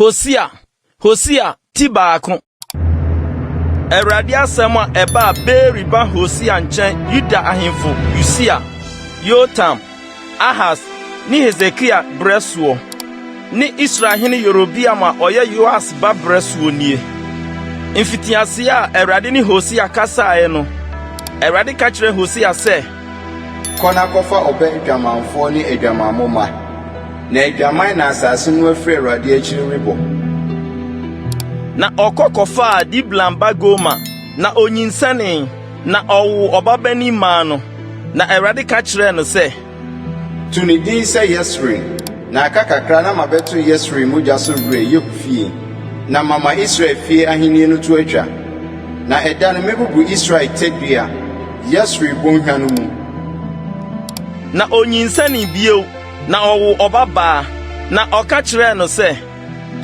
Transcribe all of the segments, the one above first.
Hosea ti baako. Awurade asɛm a ɛba Beri ba Hosea nkyɛn Yuda ahemfo Usia, Yotam, Ahaz, ni Hezekia bresuo, ni Israel hene Yerobiam a ɔyɛ Yoas ba bresuo nie. Mfitiase a Awurade ni Hosea kasae no, Awurade ka kyerɛ Hosea sɛ, Kɔna kɔfa ɔbɛ adwamanfoɔ ne adwamammoma, na adwaman na asase no afiri Awurade akyiri rebɔ. Na ɔkɔkɔfa Diblam ba Goma, na onyinsane, na ɔwo ɔbabani maa no, na Awurade ka kyerɛ no sɛ, To ne din sɛ Yesreel, na aka kakra na mabɛto Yesreel mogya so werɛ Yehu fie, na mama Israel fie ahenni no to atwa. Na ɛda no mebubu Israel tadua Yesreel bɔnhwa no mu. Na onyinsane bio, na ɔwo ɔbabaa, na ɔka kyerɛ no sɛ,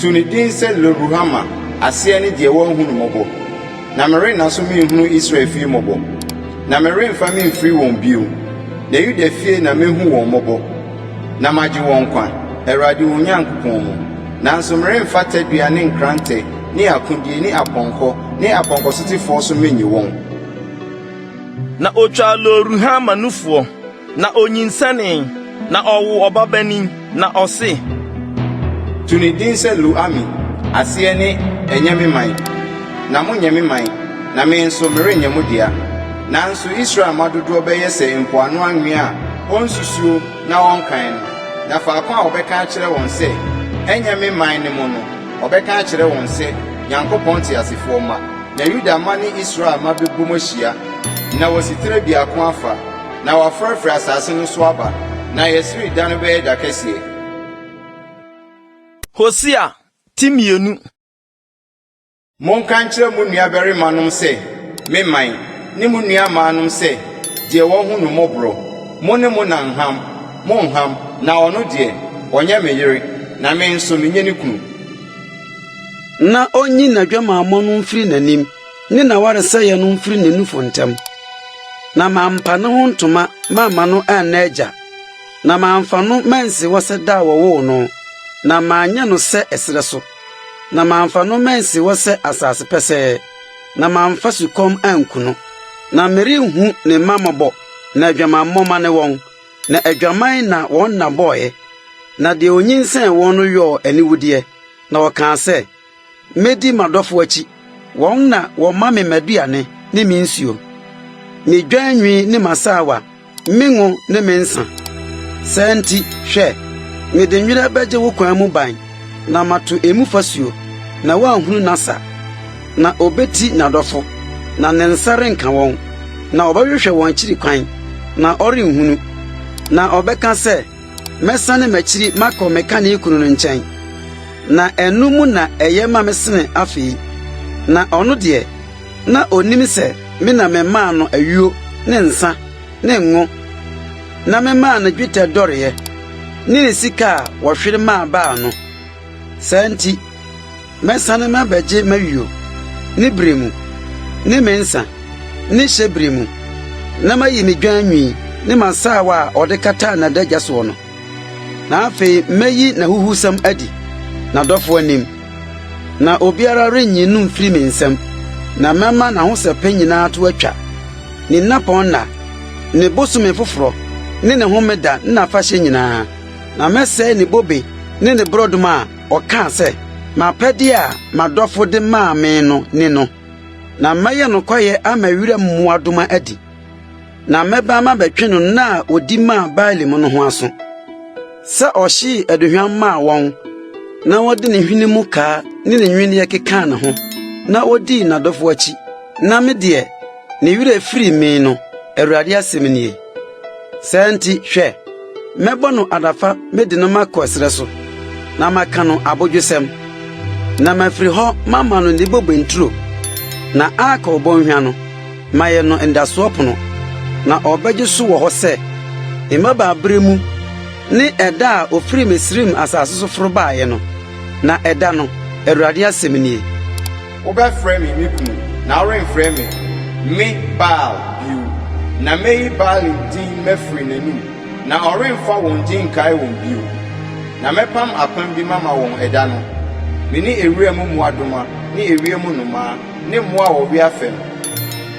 To ne din sɛ Loruhama, aseɛ ne deɛ wɔnhunu mmɔbɔ. Na merenna so menhunu Israel fie mmɔbɔ, na meremfa memfiri wɔn bio. Na Yuda fie na mehu wɔn mmɔbɔ, na magye wɔn nkwa, Awurade wo Nyankopɔn mu. Nanso meremfa tadua ne nkrante ne akodie ne apɔnkɔ ne apɔnkɔsotefoɔ so menyi wɔn. Na otwa Loruhama nufoɔ, na onyinsane, na ɔwo ɔbabani, na ɔse, To ne din sɛ Lo-ami, aseɛ ne ɛnyɛ me man, na monyɛ me man, na me nso merenyɛ mo dea. Nanso Israel madodoɔ bɛyɛ sɛ mpoano anwea a ɔnsusuo na ɔnkan no. Na faako a ɔbɛka akyerɛ wɔn sɛ ɛnyɛ me man ne mo no, ɔbɛka akyerɛ wɔn sɛ Nyankopɔn te asefoɔ ma. Na Yuda ma ne Israel ma bɛbɔ mu ahyia, na wɔsitire biako afa, na wɔafrɛfrɛ asase no so aba, na Yesreel da no bɛyɛ da kɛseɛ. Hosea ti mmienu. Monka nkyerɛ mo nuabarimanom sɛ me man, ne mo nuamaanom sɛ deɛ wɔhu no mmɔborɔ. Mo ne mo na nham, mo nham, na ɔno deɛ ɔnyɛ me yere, na me nso menyɛ ne kunu. Na onyi n'adwamammɔ no mfiri n'anim, ne n'awaresɛeɛ no mfiri n'anufo ntam. Na mampa ne ho ntoma mamma no anna agya, na mamfa no mansi wɔ sɛ da a wɔwoo no, na manyɛ no sɛ ɛserɛ so, na mamfa no mansi wɔ sɛ asase pɛsɛɛ, na mamfa sukɔm anku no, na merenhu ne mmamɔbɔ, na adwamammɔma ne wɔn, na adwaman na wɔn na bɔɔɛ, na deɛ onyinsɛn wɔn no yɔɔ aniwudeɛ, na wɔkaa sɛ, medi m'adɔfo akyi, wɔn na wɔma me m'aduane ne me nsuo, me dwanwi ne m'asaawa, me ngo ne me nsa. Saa nti, hwɛ, mede nwera bɛgye wo kwan mu ban, na mato emu fasuo, na woanhunu n'asa, na obeti n'adɔfo, na ne nsa renka wɔn, na ɔbɛhwehwɛ wɔn akyiri kwan, na ɔrenhunu, na ɔbɛka sɛ, mɛsane m'akyiri makɔ meka ne kunu no nkyɛn, na ɛno mu na ɛyɛ ma mesene afei, na ɔno deɛ, na onim sɛ me na memaa no ayuo ne nsa ne ngo, na memaa no dwetɛ dɔreɛ ne ne sika a wɔhwere maa baa no. Saa nti, mɛsane mabɛgye m'ayuo ne bere mu, ne me nsa, ne hyɛ bere mu, na mayi me dwanwi ne m'asaawa a ɔde kataa n'adagya soɔ no. Na afei mayi n'ahuhusɛm adi n'adɔfo anim, na obiara renyi no mfiri me nsam, na mɛma n'ahosɛpɛ nyinaa to atwa, ne nnapɔn nna, ne bosome foforɔ, ne ne homeda ne n'afahyɛ nyinaa, na mɛsɛe ne bobe ne ne borɔdom a ɔkaa sɛ, m'apɛdeɛ a m'adɔfo de maa me no ne no, na mɛyɛ no kwayɛ ama wira mmoadoma adi, na mɛba mabɛtwe no na a odi maa Baalim no ho aso, sɛ ɔhyee aduhwam maa wɔn, na wɔde ne hwene mu kaa ne ne nweneɛ kekaa ne ho, na odii n'adɔfo akyi, na me deɛ ne wira firi me no, Awurade asɛm nie. Saa nti, hwɛ, mɛbɔ no adafa mede no makɔ ɛserɛ so, na maka no abodwosɛm, na mafiri hɔ mama no ne bobe nturo, na aka ɔbɔnhwa no, mayɛ no ndasoɔ pono, na ɔbɛgye so wɔ hɔ sɛ, mmabaa bere mu, ne ɛda a ofiri Misraim asase so foro baeɛ no, na ɛda no, Awurade asɛm nie. Wobɛfrɛ me me kunu, na woremfrɛ me Baal bio, na meyi Baalim din mɛfiri n'anim, na ɔremfa wɔn din nkae wɔn bio, na mɛpam akwan bi mama wɔn ɛda no, mini ewia mu muadoma ne ewia mu noma ne mmoa wo wi afem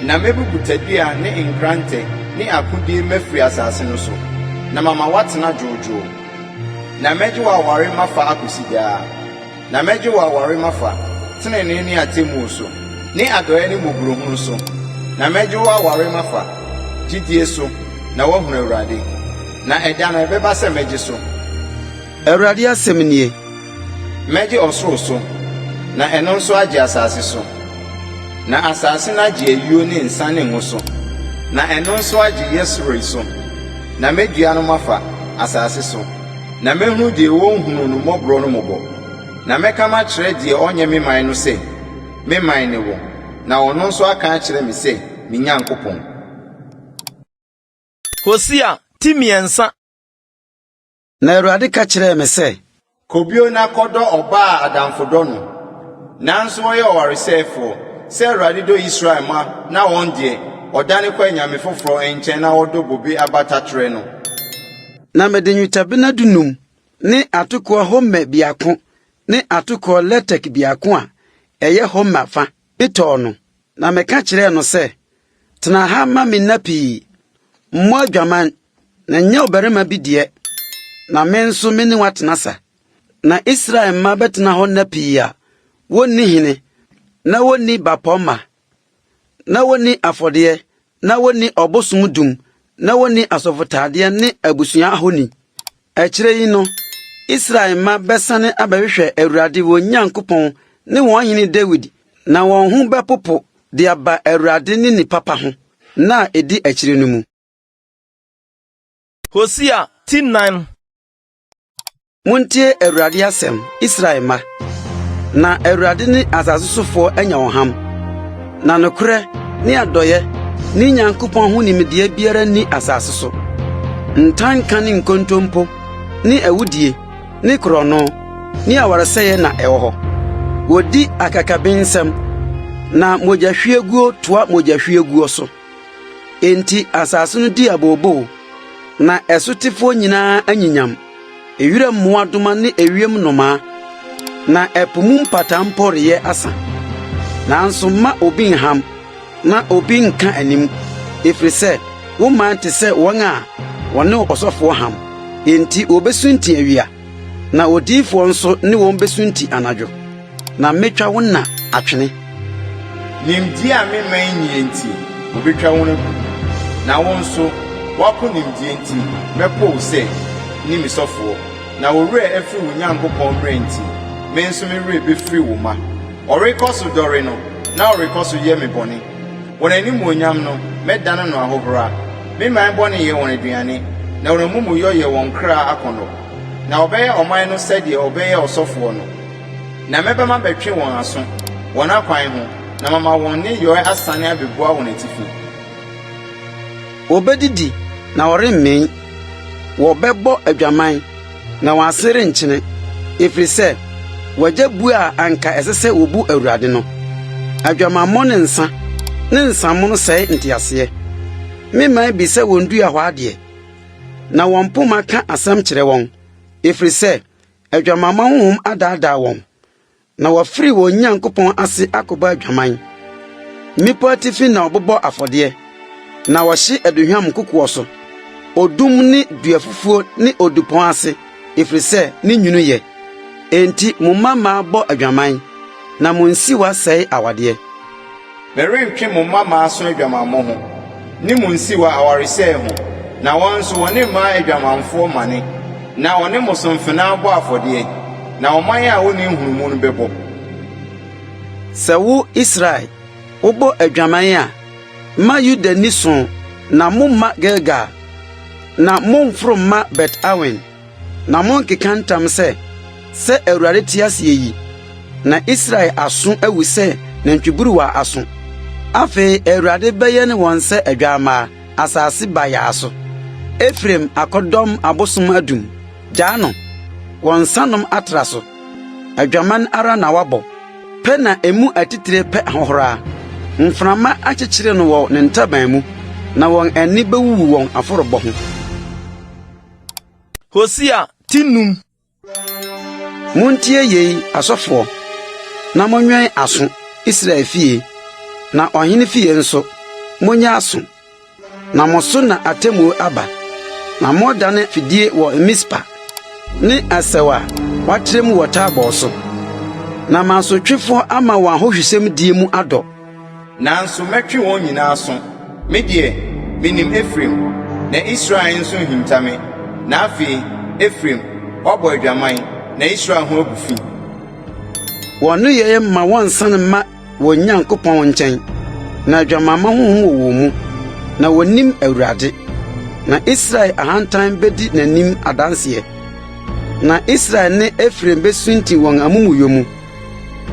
na mebubu tadua ne nkrante ne akudi mafiri asase no so na mama watena jojo na meji wa ware mafa akusidia na meji wa ware mafa tenene ne atemu so ne adoye ne muburuhunu so na meji wa ware mafa gidie so na wahunu Awurade na eda na ebeba se meji so Awurade asem nie meji osoro so na eno nso age asase so na asase na age ayuo ne nsa ne ngo so na eno nso age yesoro so na medua no mafa asase so na mehunu de wonhunu no mobro no mobo na meka ma kire de onye meman no se meman ne wo na ono nso aka kire me se me Nyankopon. Hosea timiensa na Awurade ka kire me se kobio na kodo oba adamfodo no nanso wo ye owaresefo se Awurade do Israel ma na won de odane kwa nyame foforo enchen na wodo bobi abatatre no na mede nwitabena dunum ne atoko home biako ne atoko letek biako a eye homa fa bito no na meka kire no se tena ha ma me napi mmo adwaman na nya obarema bidie na me nso me ni watena sa na Israel ma betena ho napi ya wonni hine na wonni bapoma na wonni afode na wonni obosum dum na wonni asofotade ne abusua ahoni akire yi no Israel ma besane abehwe Awurade wo Nyankopon ne won hene David na won hu bepopo de aba Awurade ne ni papa ho na edi akire no mu. Hosea 10:9 Muntie Awurade asem Israel ma na Awurade ne asasosofo anya oham na nokure ne adoye ni Nyankopon ho nimdeɛ biara ni asase so ntanka ne nkontompo ni awudie ni krono ni awareseye na ɛwɔ hɔ wodi akakabensem na mogahwieguo toa mogahwieguo so enti asase no di abobo na ɛsotifo nyinaa anyinyam ewira mmoadoma ne ewiem noma na ɛpomu mpatampɔreyɛ asa nanso ma obi nham na obi nka anim efrise wo man te se won a wone osofo ham enti obesunti awia na odifo nso ne won besunti anadwo na metwa wona atwene nimdi a me man nyi enti obetwa wona na won so wako nimdi enti mepo se ni misofo na owure afiri wo Nyankopon renti me nso me wure befiri wo ma orekoso dore no na orekoso ye me bone wona ni mo nyam no medana no ahobra me man bone ye wona aduane na wona mumu yo ye won kra akono na obeye oman no sede obeye osofo no na mebema betwe won aso wona kwan ho na mama won ne yo asane abebua wona tifi obedidi na oremmen wo bebo adwaman na wasere nkyene efrise wajabu a anka esese obu Awurade no adwamammo ne nsa ne nsamo no sɛ ntiase me man bi sɛ wondua hɔ ade na wɔn poma ka asɛm kyerɛ wɔn efrise adwamamma honhom adaada wɔn na wɔfiri wɔn Nyankopɔn ase akoba adwaman mipo atifi na ɔbobɔ afɔdeɛ na wɔhye aduhwam kokoɔ so odum ne duafufuo ne odupɔn ase efrise ne nwunu yɛ enti mo mama bɔ adwaman na mo nsiwa sɛe awadeɛ merentwe mo mama aso adwamammo ho ni mo nsiwa awarese ho na won so wone ma adwamamfo mane na wone mo somfena bɔ afɔdeɛ na oman a woni nhunumu no bɛbɔ sɛ wo Israel wobɔ adwaman a ma Yuda ni so na mo ma Gilgal na mo mforo ma Bet-Awen na mo nkekantam sɛ Awurade tiase yi na Israel aso awu sɛ nantwiburuwa aso afe Awurade bɛyɛ ne wɔn sɛ adwama asase baya aso Efrem akodom abosom adum jaano wɔn sanom atra so adwaman ara na wabɔ pɛ na emu atitire pɛ ahohora mframa akyekyere no wɔ ne ntaban mu na wɔn ani bɛwu wɔn aforobɔ ho. Hosea 10:5 Muntie yei asofo na monwen aso Israel fie, na ɔhene fie nso monya aso, na moso na atemu aba, na modane fidie wɔ Mispa ne Asewa watrem wɔ Tabor so, na masotwefo ama wɔn ahohwesɛm die mu adɔ. Nanso mɛtwe wɔn nyinaa so. Me deɛ minim Efraim, na Israel nso hinta me. Na afei Efraim ɔbɔ adwaman, na Israel ho agu fi. Wɔn no yɛ ma wɔnsan mma wɔn Nyankopɔn nkyɛn, na adwamama honhom wɔ wɔn mu, na wɔnim Awurade. Na Israel ahantan bedi n'anim adanseɛ, na Israel ne Efraim besunti wɔn amumuyɔ mu,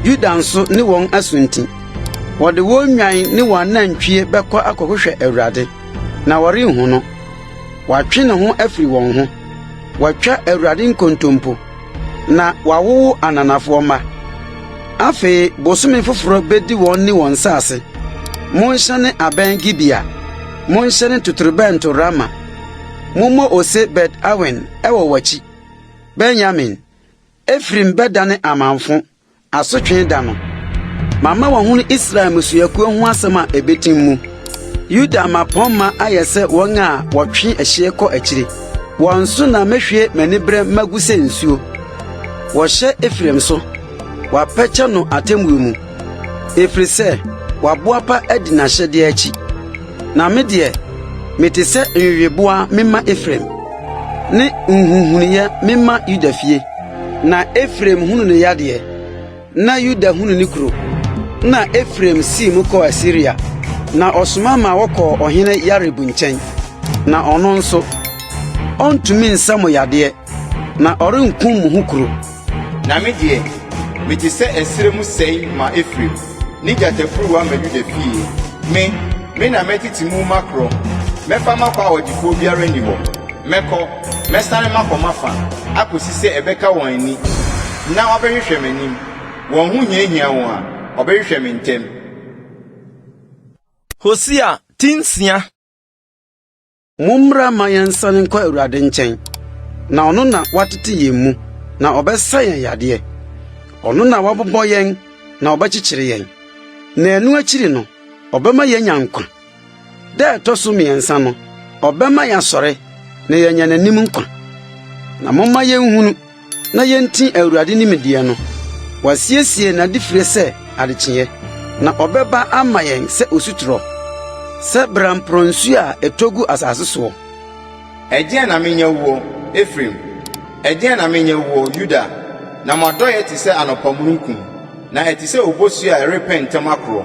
Yuda nso ne wɔn asunti. Wɔde wɔn nwan ne wɔn anantwie bɛkɔ akɔhwehwɛ Awurade, na wɔrenhu no. Wɔatwe ne ho afiri wɔn ho, wɔatwa Awurade nkontompo, na wɔawowo ananafoɔ mma. Afei bosome foforo bedi wɔn ne wɔn nsase. Monhyɛne abɛn Gibea, monhyɛne totorobɛnto Rama, mommɔ ose Bet Awen ɛwɔ wɔakyi. Benyamin, Efraim bɛdane amanfo, asotwe da no. Mama wɔn ho Israel musuakuo ho asɛm a ebetim mu. Yuda mapɔmma ayɛ sɛ wɔn a wɔtwe ahyie kɔ akyire. Wɔn so na mehwie m'anibrɛ magu sɛ nsuo. Wɔhyɛ Efraim so, wɔapɛkyɛ no atemmuo mu, ɛfiri sɛ wɔaboapa adi n'ahyɛdeɛ akyi. Na me deɛ, mete sɛ nweweboa mema Efraim, ne nhuhunuyɛ mema Yuda fie. Na Efraim hunu ne yadeɛ, na Yuda hunu ne kuro. Na Efraim sii mu kɔ Asiria, na ɔsoma ma wɔkɔ ɔhene Yareb nkyɛn. Na ɔno nso ɔntumi nsa mo yadeɛ, na ɔrenkum mo ho kuro. Na me deɛ mete sɛ ɛsere mu sɛe ma Efraim, ne gyatafuruwa ma Yuda fie. Me na mɛtete mu makorɔ, mɛfa makɔ a ɔgyefoɔ biara nni hɔ. Mɛkɔ, mɛsane makɔ mafa, akosi sɛ ɛbɛka wɔn ani, na ɔbɛhwehwɛ m'anim. Wɔn ho hiahia wɔn a, ɔbɛhwehwɛ me ntɛm. Hosea 10:6. Mommra ma yɛnsane nkɔ Awurade nkyɛn, na ɔno na watete yɛn mu, na ɔbɛsa yɛn yadeɛ. Ɔno na wabobɔ yɛn, na ɔbɛkyekyere yɛn. Na ɛno akyiri no, ɔbɛma yɛn nya nkwa. Da ɛtɔ so mmiɛnsa no, ɔbɛma yɛasɔre, na yɛanya n'anim nkwa. Na momma yɛnhunu, na yɛnti Awurade nimdeɛ no. Wasiesie n'adifire sɛ adekyeɛ, na ɔbɛba ama yɛn sɛ osutorɔ, sɛ bramprɔnsu a ɛtogu asase soɔ. Ɛdeɛn na menyɛ wo Efraim, ɛdeɛn na menyɛ wo Yuda, na m'adɔyɛ te sɛ anɔpamununkum, na ɛte sɛ obosu a ɛrepɛ ntɛm akorɔ.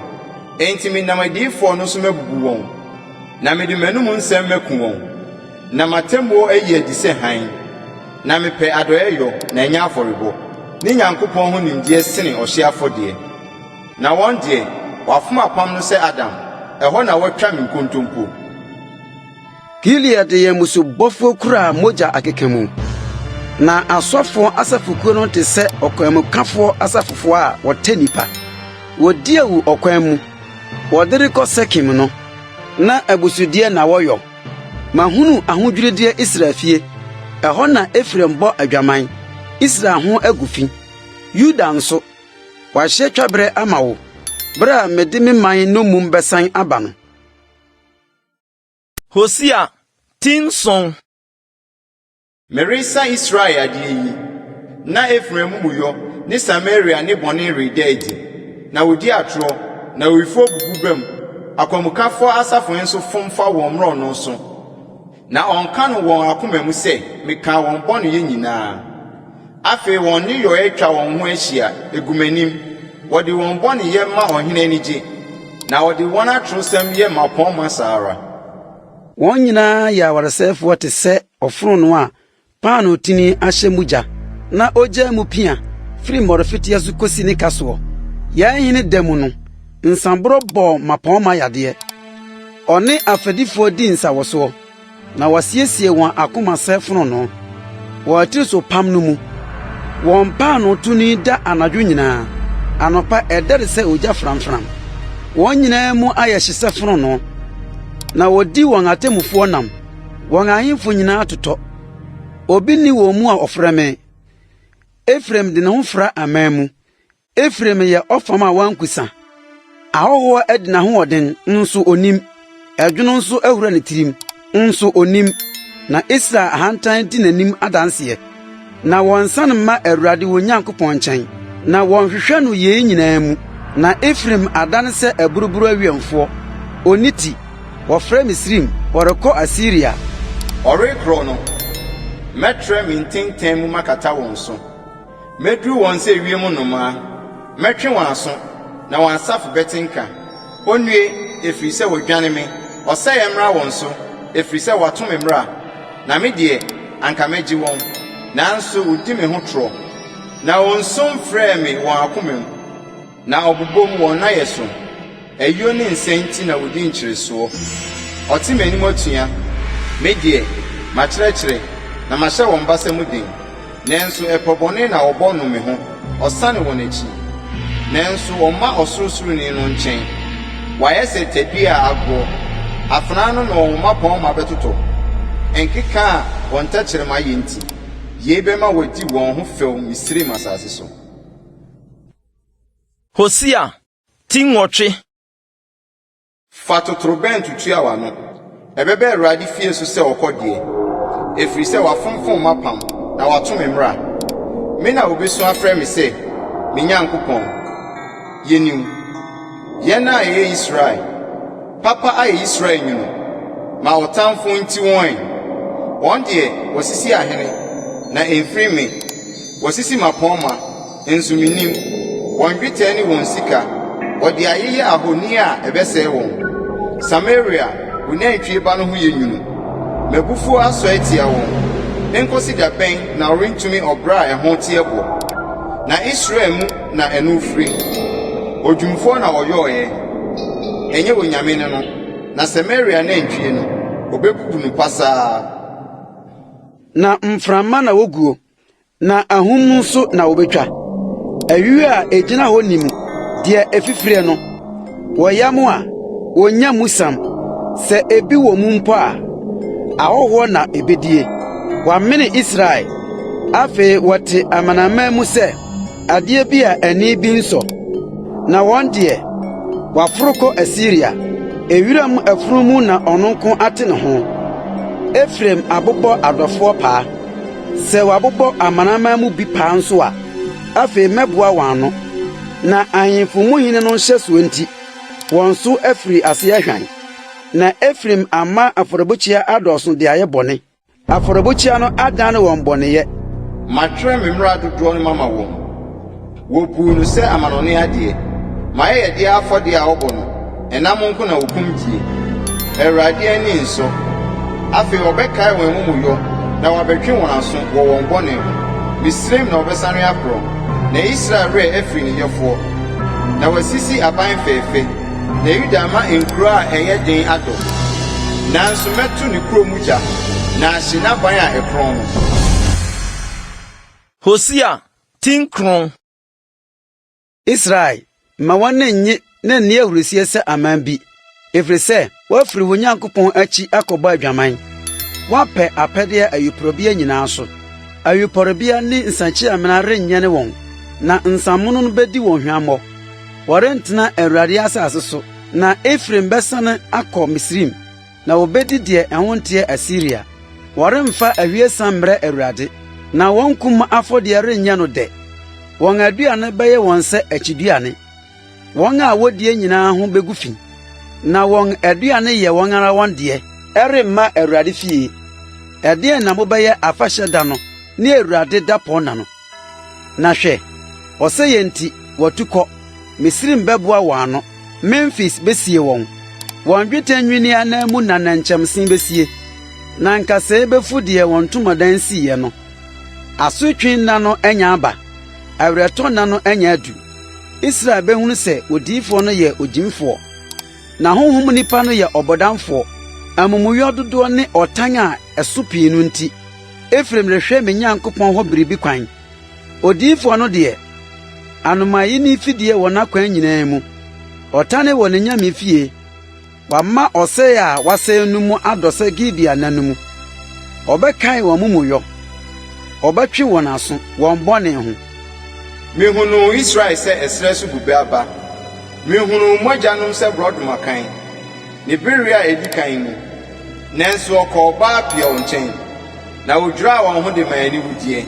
Enti menam adiyifoɔ no so mɛbubu wɔn, na mede m'anum nsɛm mɛku wɔn, na m'atemmuo ayi adi sɛ hann, na mepɛ adɔyɛ yɔ na ɛnyɛ afɔrebɔ. Ne Nyankopɔn ho nimdeɛ sene ɔhye afɔdeɛ. Na wɔn deɛ wɔafom apam no sɛ Adam, ɛhɔ na wɔatwa me nkontompo. Gilead yɛ musobɔfoɔ kura mogya akeka mu, na asɔfoɔ asafokuo no te sɛ ɔkwanmukafoɔ asafofoɔ a wɔtɛ nipa. Wɔdi awu ɔkwan mu, wɔde rekɔ Sekim no, na abusudeɛ na wɔyɔ. Mahunu ahodwirideɛ Israel fie, ɛhɔ na Efraim bɔ adwaman, Israel ho agu fi. Yuda nso, wahyɛ twaberɛ ama wo, bere a mede me man no mum bɛsan aba no. Hosea 10:7. Meresa Israel adeɛ yi, na Efraim muyɔ ne Samaria ne bɔne reda adi, na wodi atoro, na owifoɔ bubu bam, akwamukafoɔ asafo nso fomfa wɔn mmorɔ no so, na ɔnka no wɔn akoma mu sɛ meka wɔn bɔne yɛ nyinaa. Afei wɔn ne yɔ atwa wɔn ho ahyia egumanim, wɔde wɔn bɔne yɛ ma ɔhene ani gye, na wɔde wɔn atorosɛm yɛ mapɔnma saa ara. Wɔn nyinaa yɛ awaresɛefoɔ te sɛ ɔforono a paano tini ahyɛ mu gya, na ogya mu pia firi mmɔrɔfetea so kosi ne kasoɔ. Yɛn hene da mu no, nsamboro bɔ mapɔnma yadeɛ. Ɔne afadifoɔ di nsawɔsoɔ, na wasiesie wɔn akoma sɛ forono. Wɔn atiri so pam no mu, wɔn paano tuni da anadwo nyinaa, anɔpa ɛdɛre sɛ ogya framfram. Wɔn nyinaa mu ayɛ hye sɛ forono, na wodi wɔn atemufoɔ nam, wɔn ahemfo nyinaa totɔ. Obi ni wɔn mu a ɔfrɛ me. Efraim de ne ho fra aman mu, Efraim ye ofam a wankusa. Ahoho edina hoɔden nso onim. Edwono nso ahura ne tirim nso onim. Na Israel ahantan di nanim adanseɛ. Na wɔnsan ma Awurade wɔ Nyankopɔn nkyɛn. Na wɔnhwehwɛ no yei nyinaa mu. Na Efraim adane sɛ aburuburu awiemfoɔ. Oniti wɔfrɛ Misrim wɔrekɔ Asiria. Ɔrekoro no mɛtrɛ me ntintan mu makata wɔn so. Meduru wɔn sɛ ewiem nnomaa. Mɛtwe wɔn aso na wɔn asafo bɛtenka. Onue efiri sɛ wɔdwane me. Ɔsɛe mmra wɔn so efiri sɛ wɔato me mmra. Na me deɛ anka megye wɔn. Nanso odi me ho trɔ. Na wɔn som frɛ me wɔn akoma mu. Na ɔbobom wɔn na yɛ so. Ayuo ne nsɛnti na wodi nkyerɛsoɔ. Ɔte m'anim atua. Me deɛ makyerɛkyerɛ na mahyɛ wɔn basa mu den. Nanso ɛpɔbɔne na ɔbɔ no me ho. Ɔsane wɔn akyi. Nanso ɔma ɔsorosoroni no nkyɛn. Wɔayɛ sɛ tadua a agoɔ. Afena no na ɔwoma pɔn ma bɛtotɔ. Ɛnkeka a wɔn tɛkyerɛma yɛ nti. Yei bɛma wɔdi wɔn ho fɛw Misrim asase so. Hosea Tinwɔtwe. Fa totorobɛnto tua w'ano. Ɛbɛbɛ Awurade fie so sɛ ɔkɔ deɛ. Efiri sɛ wafomfom mapam na wato me mmra. Me na obesu afrɛ me sɛ me Nyankopɔn. Yenim. Yɛn a ɛyɛ Israel. Papa ayɛ Israel nwunu. Ma ɔtamfo nti wɔn. Wɔn deɛ wɔsisi ahene na emfiri me. Wɔsisi mapɔnma nso menim. Wɔn dwetɛ ne wɔn sika. Wɔde ayɛyɛ ahoni a ɛbɛsɛe wɔn. Samaria, unantwie ba no ho yɛ nwunu. Mabufuo asɔ atia wɔn. Enkosi da bɛn na ɔrentumi ɔbra a ɛho teɛ bɔ. Na Israel mu na ɛno firi. Odwumfoɔ na ɔyɔɔyɛ. Ɛnyɛ onyame ne no. Na Samaria nantwie no, obebubu no pasaa. Na mframa na woguo. Na ahum nso na wobetwa. Awiu a egyina hɔ nim deɛ efifire no. Wɔyam a wonya musam. Sɛ ebi wɔ mu mpo a ahoho na ebedie. Wɔamene Israel. Afei wɔte amanaman mu sɛ adeɛ bi a ani bi nsɔ. Na wɔn deɛ wɔaforo kɔ Asiria. Ewiram afurumu na ɔno nko ate ne ho. Efraim abobɔ adɔfoɔ paa. Sɛ wɔabobɔ amanaman mu bi paa nso a afei mɛboa wɔn ano. Na ahemfo mu hene no hyɛ so nti wɔn so afiri ase ahwan. Na Efraim ama afɔrebɔkyia adɔso de ayɛ bɔne. Afɔrebɔkyia no adane wɔn bɔneyɛ. Matwerɛ me mmara dodoɔ no mama wɔn. Wɔbuu no sɛ amanɔne adeɛ. Mayɛ yɛde afɔdeɛ a wɔbɔ no. Ɛnam nko na wɔkum die. Awurade ani nso. Afei ɔbɛkae wɔn amumuyɔ na wɔabɛtwe wɔn aso wɔ wɔn bɔne ho. Misrim na ɔbɛsane akorɔ. Na Israel werɛ afiri ne yɛfoɔ. Na wasisi aban fɛɛfɛ. Na Yuda ama nkuro a ɛyɛ den adɔ. Nanso mɛto ne kuro mu gya. Na ahye n'aban a ɛkorɔn no. Hosea Tinkron. Israel, ma wɔn nye na nni ahurusie sɛ aman bi. Efiri sɛ, wɔafiri wo Nyankopɔn akyi akɔbɔ adwaman. Wɔapɛ apɛdeɛ ayuporobea nyinaa so. Ayuporobea ne nsakyiamena renyɛ ne wɔn. Na nsamono no bedi wɔn hwammɔ. Wɔrentena Awurade asase so. Na Efraim bɛsane akɔ Misrim. Na wɔbedi deɛ ɛho nteɛ Asiria. Wɔremfa awiesa mmerɛ Awurade. Na wɔn kum afɔdeɛ renyɛ no dɛ. Wɔn aduane bɛyɛ wɔn sɛ akyiduane. Wɔn a wodie nyinaa ho begu fi. Na wɔn aduane yɛ wɔn ara wɔn deɛ. Ɛremma Awurade fie. Ɛdeɛn na mobɛyɛ afahyɛ da no ne Awurade dapɔ na no. Na hwɛ, ɔsɛ yɛ nti wɔtu kɔ. Misrim bɛboa wɔn ano. Memphis besie wɔn. Wɔn dwetɛ nwini anan mu na nankyɛmsen besie. Na nkasɛe befu deɛ wɔn ntomadan siiɛ no. Asotwe nna no anya aba. Awretɔ nna no anya adu. Israel behunu sɛ odiyifoɔ no yɛ ogyimfoɔ. Na honhom nipa no yɛ ɔbɔdamfoɔ. Amumuyɔ dodoɔ ne ɔtan a ɛso pii no nti. Efraim rehwɛ me Nyankopɔn hɔ biribi kwan. Odiyifoɔ no deɛ anomayi ne fidie wɔ n'akwan nyinaa mu. Ɔtane wɔ ne nyame fie. Wama ɔsɛe a wasɛe no mu adɔsɛ Gibea na no mu. Ɔbɛkae wɔn mumuyɔ. Ɔbɛtwe wɔn aso wɔn bɔne ho. Mihunu Israel se esresu bube aba. Mihunu mojanom se brodomakan. Ne beria edikan mu. Nanso okoba pia onchen. Na odwira won ho de mani wudie.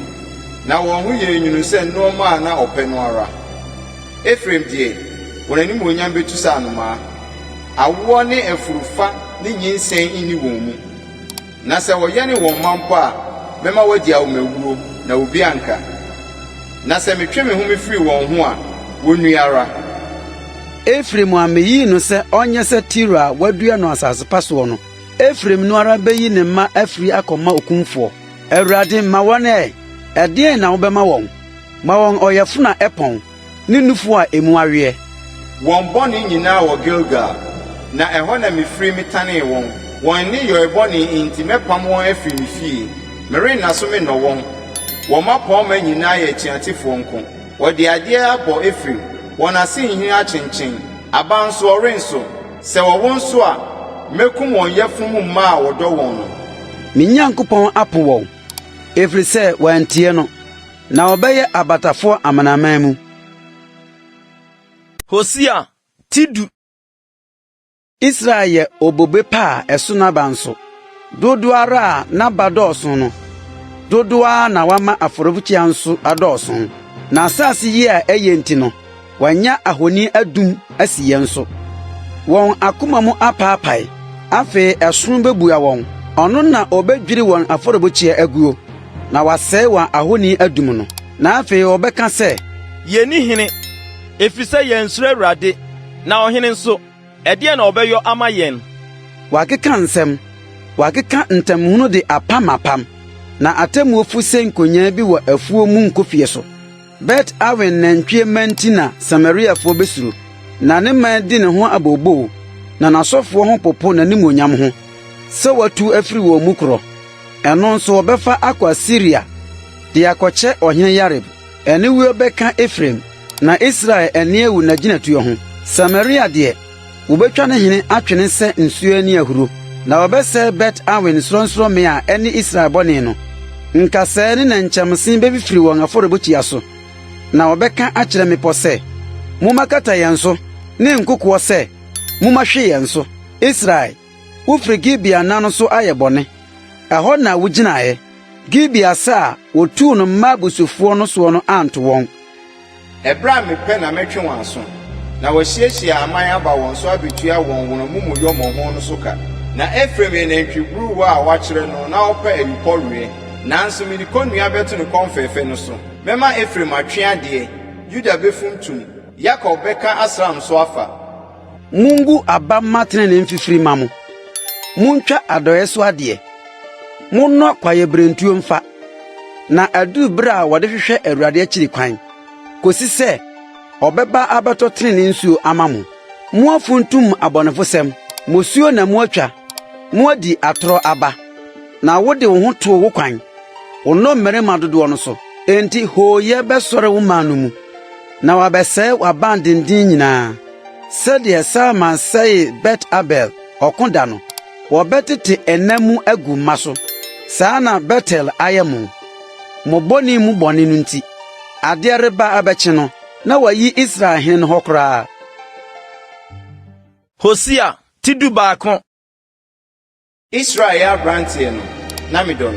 Na won ho ye nyunu se nneoma na openo ara. Ephraim die, wonani mo onyam betu sa anoma. Awo ne efurufa ne nyinsen ini won mu. Na se woyane won mampo a, mema wadi awomawuo na obi anka. Na se metwe me ho mefiri won ho a, wonuara. Ephraim ameyi no se onye se Tiro a wadua no asase paso no. Ephraim no ara beyi ne ma afiri akoma okumfo. Awurade ma wone ede na wobema won. Ma won oyefo na epon. Ni nufu a emu awie. Won boni nyina wo Gilgal. Na eho na mefiri metane won. Won ni yo eboni inti mepam won afiri mi fie. Mere na so me no won. Won mapom ma nyina ye chiatifo nko. Wodi ade abo Ephraim. Won ase hin achenchen. Abanso orenso. Se wo won so a mekum won yefum ma a wodo won no. Me Nyankopon apo won. Efri se wantie no. Na obeye abatafo amanaman mu. Hosea tidu. Israel ye obobe pa eso na banso. Dodo ara na badoso no. Dodo a na wama aforobuchi anso adoso. Na asase yi a eyenti no. Wanya ahoni adum asiye nso. Won akoma mu apaapai. Afe eson bebua won. Ono na obedwiri won aforobuchi aguo. Na wasɛe won ahoni adum no. Na afe obeka se Yeni hene. Efise yen sure Awurade. Na ohene nso. Ede na obeyo ama yen. wakeka nsem. Wakeka ntamhunu de apamapam. Na atemu ofuse nkonya bi wo afuo mu nkofie so. Bet awen nantwie mantina Samaria fo besuru. Na ne man di ne ho abobo. Na nasofo ho popo na nimonyam ho. Se watu afiri wo mukro. Eno nso obefa akwa Syria. De akɔkyɛ ohene Yareb. Ene wi obeka Ephraim. Na Israel ene ewu na ginatuo ho. Samaria de wobetwa ne hene atwene se nsuo ani ahuru. Na obese Bet awen sronsro me a ene Israel bɔne no. Nkasa ne na nkyamsen bebifiri wɔn afɔrebukyia so. Na obeka akyerɛ me pɔ se mumakata yɛn so ne nkokoɔ se mumahwe yɛn so. Israel ufiri Gibea na no so ayɛ bɔne. Ɛhɔ na wuginae. Gibea sa wotu no mma busufoɔ no so no anto wɔn. Ebra mepe na metwe won aso. Na wɔhyiahyia aman aba won so abetua won wonamumu yɔmɔ ho no so ka. Na Ephraim ye nantwiburu wa a wakyerɛ no na ɔpɛ ayukɔwie. Nanso mi konua beto no konfefe no so. Mema Ephraim atwe ade, Juda befumtum, Yakob beka asram so afa. Mungu aba matene ne mfifiri mamu. Muntwa adoye so ade. Munno kwaye brentuo mfa. Na adu bra wode hwehwe Awurade akiri kwan. Kosi se obeba abato tene nsuo amamu. Muafuntum abonefo sem. Mosuo na muatwa. Muadi atoro aba. Na wode wo ho to wo kwan. Ono mmerema dodo no so. Enti hoye besore wo manu mu. Na wabese wabandindin nyina. Sede Salman say Bet Abel okonda no. Wobetete enamu agu maso. Sana Betel ayemu. Moboni mu boni no nti. Ade reba abechi no. Na wayi Israel hen hokra. Hosea tidu baako. Israel ya brantie no. Na midon.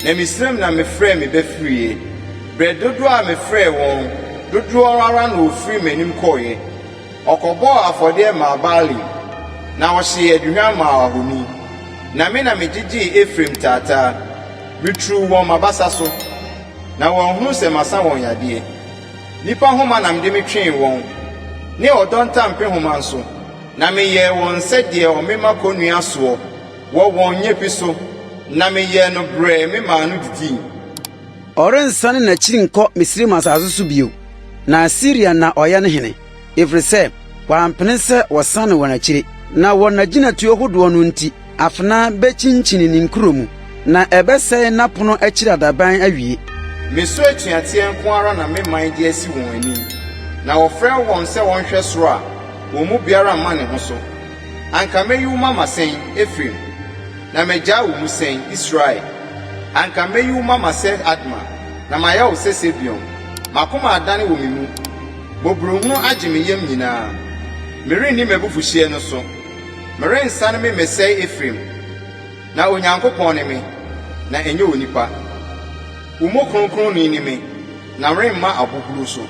Na misrem na mefrɛ me befrie. Bredodo a mefrɛ won. Dodo ara na ofiri manim koye. Okobo afode ma Bali. Na wɔhye aduhwan ma ahoni. Na me na megigi Ephraim tata. Bitru won mabasa so. Na won hu se masa won yade. Nipa homa na mde metwen won. Ne odonta mpe homa nso. Na meyɛ won sɛdeɛ ɔmema konua so. Wo won nyepi so. Na meyɛ no bre me ma no didi. Orensane na chiri nkɔ Misri masazo so bio. Na Syria na ɔyɛ ne hene. Efri sɛ wampene sɛ wɔsane wɔn akyiri. Na wɔn agyinatuo hodoɔ no nti afena bekyinkyin ne nkromu. Na ɛbɛsɛe napono akyiri adaban awie. Meso atuateɛ nko ara na me man de asi wɔn anim. Na wɔfrɛ wɔn sɛ wɔnhwɛ soro a wɔn mu biara ma ne ho so. Anka meyi wo mama sɛn Ephraim. Na megya wo mu sɛn Israel. Anka meyi wo mama sɛ Adma. Na maya wo sɛ Sebion. makoma adane wɔ me mu bobrohunu agye me yam nyinaa merenni m'abufuhye no so merensane me mesɛe Efraim na Onyankopɔn ne me na ɛnyɛ onipa wo mu kronkron ni me na meremma abohuru so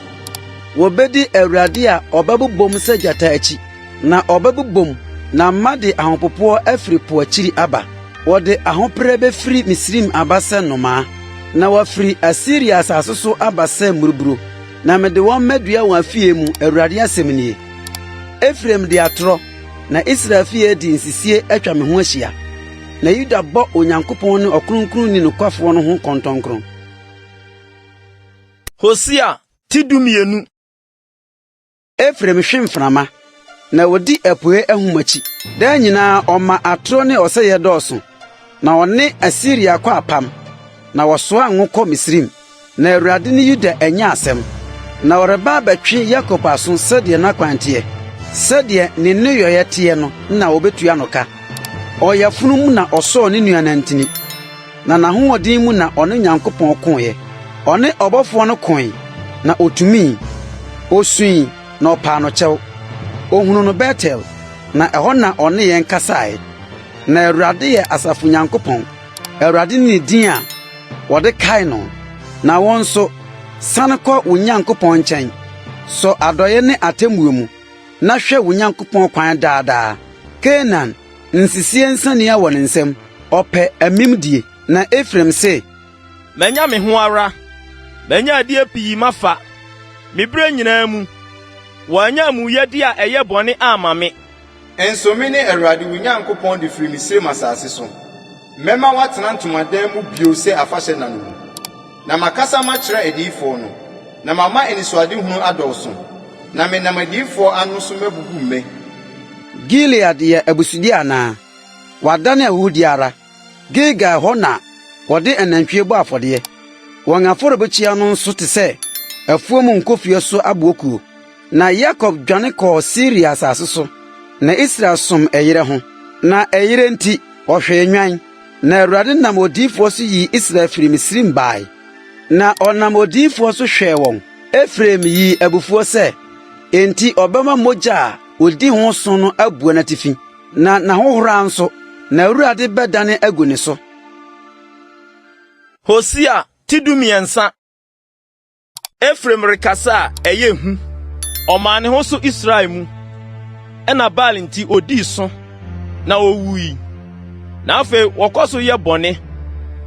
wobedi Awurade a ɔbɛbobom sɛ gyata akyi na ɔbɛbobom na mma de ahopopoɔ afiri po akyiri aba wɔde ahopere bɛfiri Misrim aba sɛ nnomaa na wɔafiri Asiria asase so aba sɛ mmuruburo na mede wɔn mɛdua wɔn afie mu Awurade asɛm nie Efraim de atorɔ na Israel fie di nsisie atwa me ho ahyia na Yuda bɔ Onyankopɔn ne ɔkronkron ni nokwafoɔ no ho kɔntɔnkron. Hosea ti dumienu. Efraim hwe mframa na wodi apoe ahumachi daa nyinaa ɔma atorɔ ne ɔsɛyɛ dɔɔso na ɔne Asiria kɔ apam na wɔsoa ngo kɔ Misrim na Awurade ne Yuda anya asɛm na ɔreba abɛtwe Yakob aso sɛdeɛ n'akwanteɛ sɛdeɛ ne nneyɔeɛ teɛ no na wɔbɛtua no ka ɔyɛfunu mu na ɔsɔɔ ne nua nantini na n'ahoɔden mu na ɔne Nyankopɔn koeɛ ɔne ɔbɔfoɔ no koe na otumi osui na ɔpaa no kyɛw ohunu no Betel na ɛhɔ na ɔne yɛn kasae na Awurade yɛ asafo Nyankopɔn Awurade ne din a wɔde kae no na wɔn nso sane kɔ wo Nyankopɔn nkyɛn sɔ adɔyɛ ne atemmuo mu na hwɛ wo Nyankopɔn kwan daadaa Canaan nsisie nsania wɔ ne nsam ɔpɛ amimdie na Efraim se Manya me ho ara manya adie pii mafa mebre nyinaa mu wanya amuyɛde a ɛyɛ bɔne ama me enso me ne Awurade wo Nyankopɔn de firi Misrim asase so mɛma watena ntomadan mu bio sɛ afahyɛ na no na makasa makyerɛ adiyifoɔ no na mama enisoade hunu adɔɔso na me nam adiyifoɔ ano so mabubu mme Gilead yɛ abusudi anaa wadane ahudi ara Gilgal hɔ na wɔde anantwie bɔ afɔdeɛ wɔn afɔrebekyia no nso te sɛ afuom nkofie so abokuo na Yakob dwane kɔɔ Siria asase so na Israel som ɛyere ho na ɛyere nti ɔhwɛ nwan na Awurade nam odiyifoɔ so yi Israel firi Misrim bae na ɔnam odiyifoɔ so hwɛɛ wɔn Efraim yi abufuo sɛ enti ɔbɛma mogya a odi ho so no abua n'atifi na n'ahohora nso na Awurade bɛdane agu ne so. Hosea ti dumiɛnsa. Efraim rekasa a ɛyɛ hu ɔmaa ne ho so Israel mu ɛna Baal nti odii so na owui na afei wɔkɔ so yɛ bɔne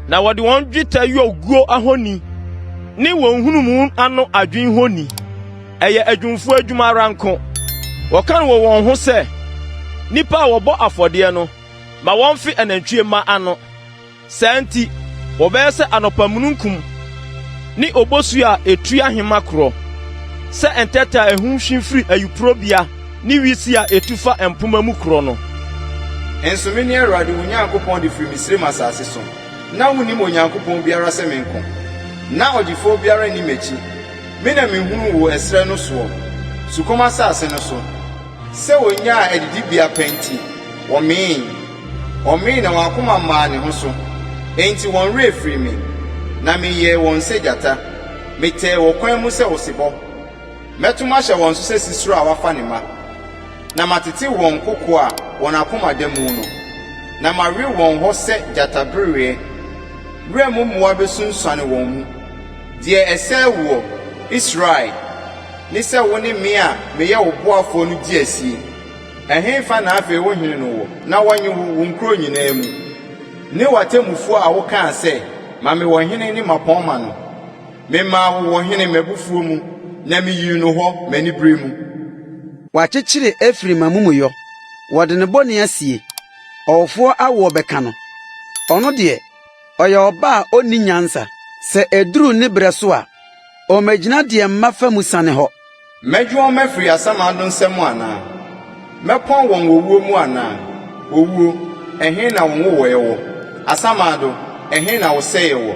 na wɔde wɔn dwetɛ yɔ guo ahoni ne wɔn hunumu ano adwen honi ɛyɛ adwumfo adwuma ranko wɔka no wɔ wɔn ho sɛ nipa a wɔbɔ afɔdeɛ no ma wɔmfe anantwie ma ano saa nti wɔbɛyɛ sɛ anɔpamununkum ne obosu a etu ahema korɔ sɛ ɛntɛtɛ a ɛho hwimfiri ayuprobia ne wisi a etufa empoma mu korɔ no enso me ne Awurade wo Nyankopɔn de firi Misrim asase so na wonim Onyankopɔn biara sɛ menko na ɔgyefo biara ni m'akyi me na mehunu wo ɛsrɛ no soɔ sukom asase no so sɛ wonya a adidibea pɛnti ɔmee na wakoma maa ne ho so enti wɔn werɛ firi me na meyɛ wɔn sɛ gyata metɛɛ wɔ kwan mu sɛ osebɔ mɛtom ahyɛ wɔn so sɛ sisiro a wafa ne ma na matete wɔn koko a wɔn akoma da mu no na mawe wɔn hɔ sɛ gyatabereɛ werɛ mu mmoa besunsuane wɔn mu deɛ ɛsɛ wɔ Israel ne sɛ wo ne me a meyɛ wo boafoɔ no di asie ɛhenfa na afei wo hene no wɔ na wɔnye wo nkuro nyinaa mu ne watemufoɔ a wokaa sɛ ma me wɔ hene ne mapɔnma no memaa wo wɔ hene mabufuo mu na meyii no hɔ m'anibere mu wakyekyere Efraim amumuyɔ wɔde ne bɔne asie ɔwofoɔ awo bɛka no ɔno deɛ ɔyɛ ɔba a onni nyansa sɛ eduru ne brɛ so a ɔmagyina deɛ mmafa mu sane hɔ mɛdwo mɛfiri asamado nsɛm anaa mɛpɔn wɔn owuo mu anaa owuo ɛhe na wɔn wowɔɛ wɔ asamado ɛhe na wɔsɛɛ wɔ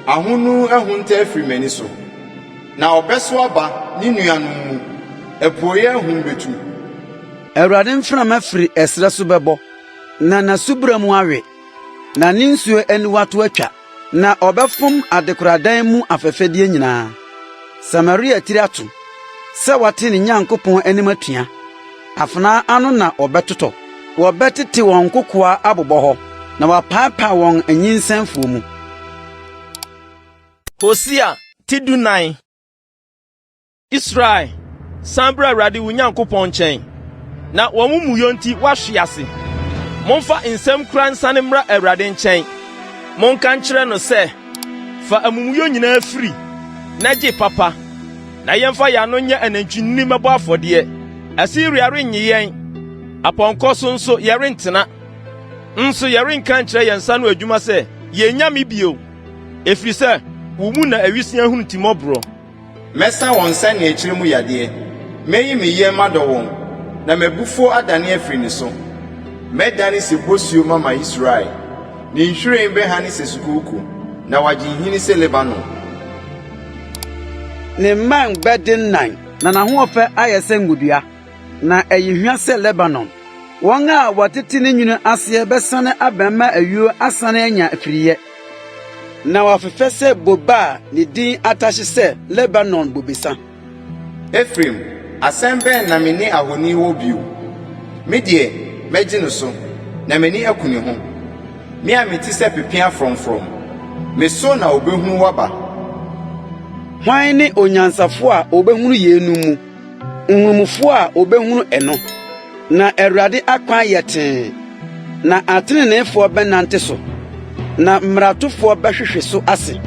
ahonu ahunta afiri m'ani so na ɔbɛso aba ne nuanom mu ɛpuoyɛ ahum betu Awurade mframa firi ɛsrɛ so bɛbɔ na n'asubra mu awe na ne nsuo aniwato atwa na ɔbɛfom adekoradan mu afɛfɛdeɛ nyinaa Samaria tirato sɛ wɔte ne Nyankopɔn anim atua. Afena ano na ɔbɛtotɔ. Wɔbɛtete wɔn kokoa abobɔ hɔ na wɔapaapaa wɔn anyinsanfuo mu. Hosea tidunan. Israel, san bra Awurade wo Nyankopɔn nkyɛn. Na wɔn mu muyo nti wahwe ase. Momfa nsɛm kura nsane mmra Awurade nkyɛn. Monka nkyerɛ no sɛ, fa amumuyo nyinaa firi, na gye papa. Na yɛmfa yɛ ano nyɛ anantwinini mɛbɔ afɔdeɛ. Asiria rennye yɛn. Apɔnkɔ so nso yɛrentena. Nso yɛrenka nkyerɛ yɛn nsa no adwuma sɛ, yɛnya me bio. Ɛfiri sɛ, wo mu na awisia hunu timɔborɔ. Mɛsa wɔn nsa ne akyire mu yadeɛ. Meyi me yɛ madɔ wɔn, na mabufuo adane afiri ne so. Mɛdane sɛ bosuo mama Israel. Ne nhwiren bɛhane sɛ sukuuku, na wagye nhini sɛ Lebanon. Ne mman bɛde nnan, na n'ahoɔfɛ ayɛ sɛ ngudua, na ɛyɛ hwa sɛ Lebanon. Wɔn a wɔtete ne nwunu aseɛ bɛsane abɛmma ayuo asane anya afiriyɛ. Na wɔafefɛ sɛ boba a ne din atahye sɛ Lebanon bobesa. Efraim, asɛm bɛn na me ne ahoni wɔ bio? Me deɛ, mɛgye no so, na m'ani aku ne ho. Me a mete sɛ pepea frɔmfrɔm, me so na obehunu waba. Hwan ne onyansafo a obehunu yɛnu mu, nhumufo a obehunu ɛno. Na Awurade akwan yɛ tee, na ateneneefoɔ bɛnante so, na mmaratofoɔ bɛhwehwe so ase.